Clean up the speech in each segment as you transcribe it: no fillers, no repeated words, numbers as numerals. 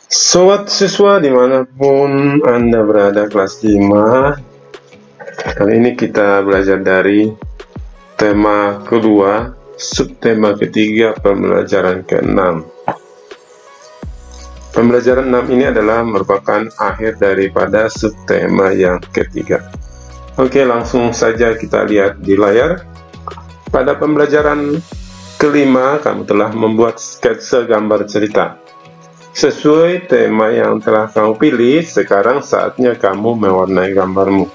Sobat siswa dimanapun Anda berada, kelas 5. Kali ini kita belajar dari tema kedua, subtema ketiga, pembelajaran ke-6. Pembelajaran 6 ini adalah merupakan akhir daripada subtema yang ketiga. Oke, langsung saja kita lihat di layar. Pada pembelajaran kelima, kamu telah membuat sketsa gambar cerita. Sesuai tema yang telah kamu pilih, sekarang saatnya kamu mewarnai gambarmu.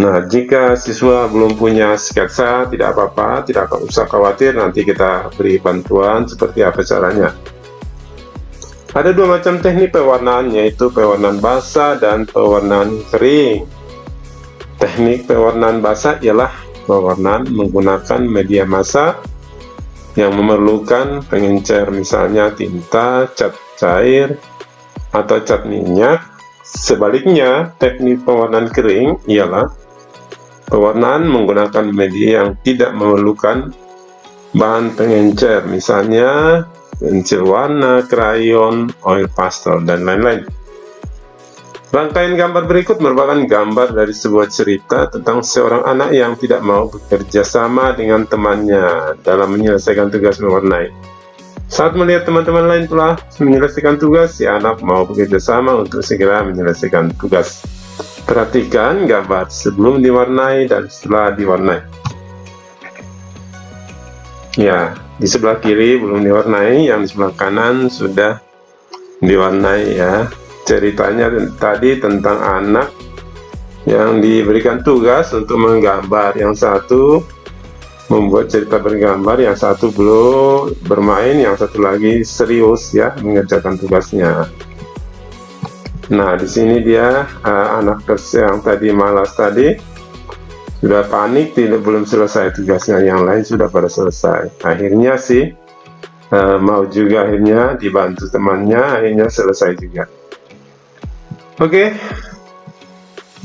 Nah, jika siswa belum punya sketsa, tidak apa-apa, tidak usah khawatir, nanti kita beri bantuan seperti apa caranya. Ada dua macam teknik pewarnaan, yaitu pewarnaan basah dan pewarnaan kering. Teknik pewarnaan basah ialah pewarnaan menggunakan media masak yang memerlukan pengencer, misalnya tinta, cat cair, atau cat minyak. Sebaliknya, teknik pewarnaan kering ialah pewarnaan menggunakan media yang tidak memerlukan bahan pengencer, misalnya pensil warna, krayon, oil pastel, dan lain-lain. Rangkaian gambar berikut merupakan gambar dari sebuah cerita tentang seorang anak yang tidak mau bekerja sama dengan temannya dalam menyelesaikan tugas mewarnai. Saat melihat teman-teman lain telah menyelesaikan tugas, si anak mau bekerja sama untuk segera menyelesaikan tugas. Perhatikan gambar sebelum diwarnai dan setelah diwarnai. Ya, di sebelah kiri belum diwarnai, yang di sebelah kanan sudah diwarnai ya. Ceritanya tadi tentang anak yang diberikan tugas untuk menggambar. Yang satu membuat cerita bergambar, yang satu belum bermain, yang satu lagi serius ya mengerjakan tugasnya. Nah, di sini dia anak yang tadi malas tadi sudah panik, belum selesai tugasnya, yang lain sudah pada selesai. Akhirnya sih mau juga, akhirnya dibantu temannya, akhirnya selesai juga. Oke,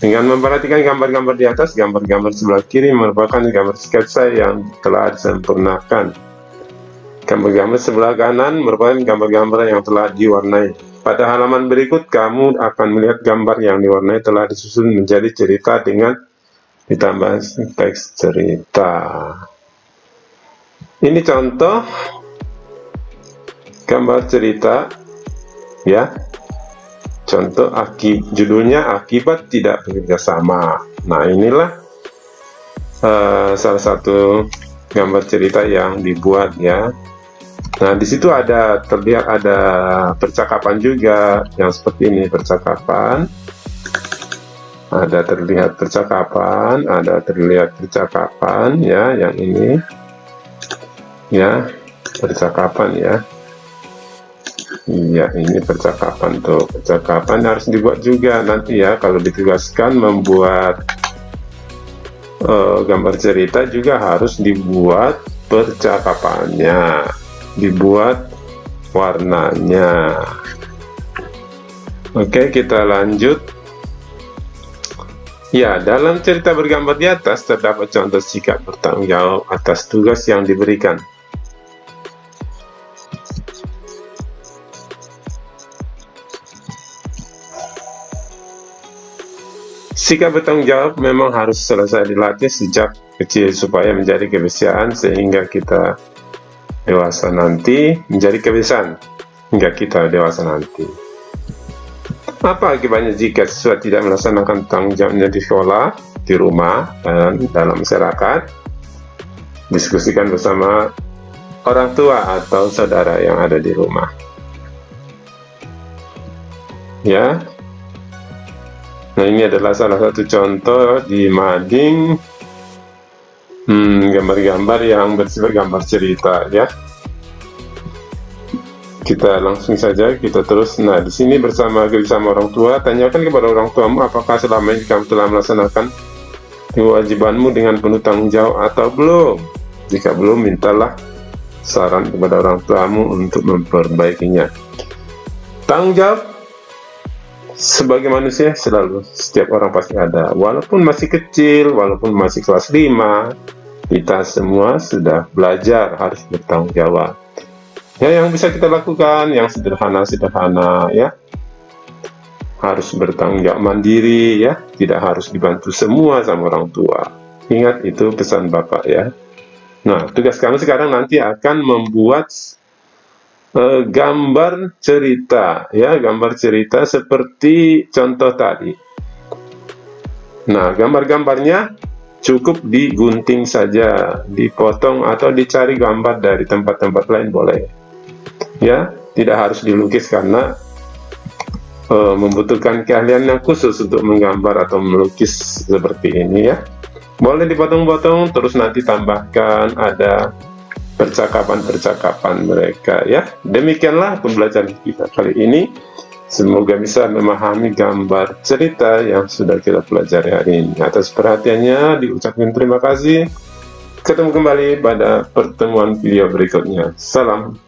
dengan memperhatikan gambar-gambar di atas, gambar-gambar sebelah kiri merupakan gambar sketsa yang telah disempurnakan. Gambar-gambar sebelah kanan merupakan gambar-gambar yang telah diwarnai. Pada halaman berikut, kamu akan melihat gambar yang diwarnai telah disusun menjadi cerita dengan ditambah teks cerita. Ini contoh gambar cerita ya. Contoh judulnya akibat tidak bekerja sama. Nah, inilah salah satu gambar cerita yang dibuat ya. Nah, di situ terlihat ada percakapan juga yang seperti ini, percakapan. Ada terlihat percakapan ya, yang ini ya, percakapan ya. Iya, ini percakapan tuh. Percakapan harus dibuat juga nanti ya, kalau ditugaskan membuat gambar cerita juga harus dibuat percakapannya, dibuat warnanya. Oke, kita lanjut. Ya, dalam cerita bergambar di atas terdapat contoh sikap bertanggung jawab atas tugas yang diberikan. Sikap bertanggung jawab memang harus selesai dilatih sejak kecil supaya menjadi kebiasaan, sehingga kita dewasa nanti menjadi kebiasaan hingga kita dewasa nanti. Apa akibatnya jika siswa tidak melaksanakan tanggung jawabnya di sekolah, di rumah, dan dalam masyarakat? Diskusikan bersama orang tua atau saudara yang ada di rumah. Ya. Nah, ini adalah salah satu contoh di mading gambar-gambar yang bersifat gambar cerita ya. Kita langsung saja, kita terus. Nah, di sini bersama orang tua, tanyakan kepada orang tuamu apakah selama ini kamu telah melaksanakan kewajibanmu dengan penuh tanggung jawab atau belum. Jika belum, mintalah saran kepada orang tuamu untuk memperbaikinya. Tanggung jawab sebagai manusia selalu setiap orang pasti ada, walaupun masih kecil, walaupun masih kelas 5, kita semua sudah belajar harus bertanggung jawab. Ya, yang bisa kita lakukan yang sederhana-sederhana ya, harus bertanggung jawab mandiri ya, tidak harus dibantu semua sama orang tua. Ingat itu pesan Bapak ya. Nah, tugas kamu sekarang nanti akan membuat gambar cerita ya, gambar cerita seperti contoh tadi. Nah, gambar-gambarnya cukup digunting saja, dipotong atau dicari gambar dari tempat-tempat lain boleh ya, tidak harus dilukis karena membutuhkan keahlian yang khusus untuk menggambar atau melukis seperti ini ya. Boleh dipotong-potong, terus nanti tambahkan ada percakapan-percakapan mereka ya. Demikianlah pembelajaran kita kali ini. Semoga bisa memahami gambar cerita yang sudah kita pelajari hari ini. Atas perhatiannya diucapkan terima kasih. Ketemu kembali pada pertemuan video berikutnya. Salam.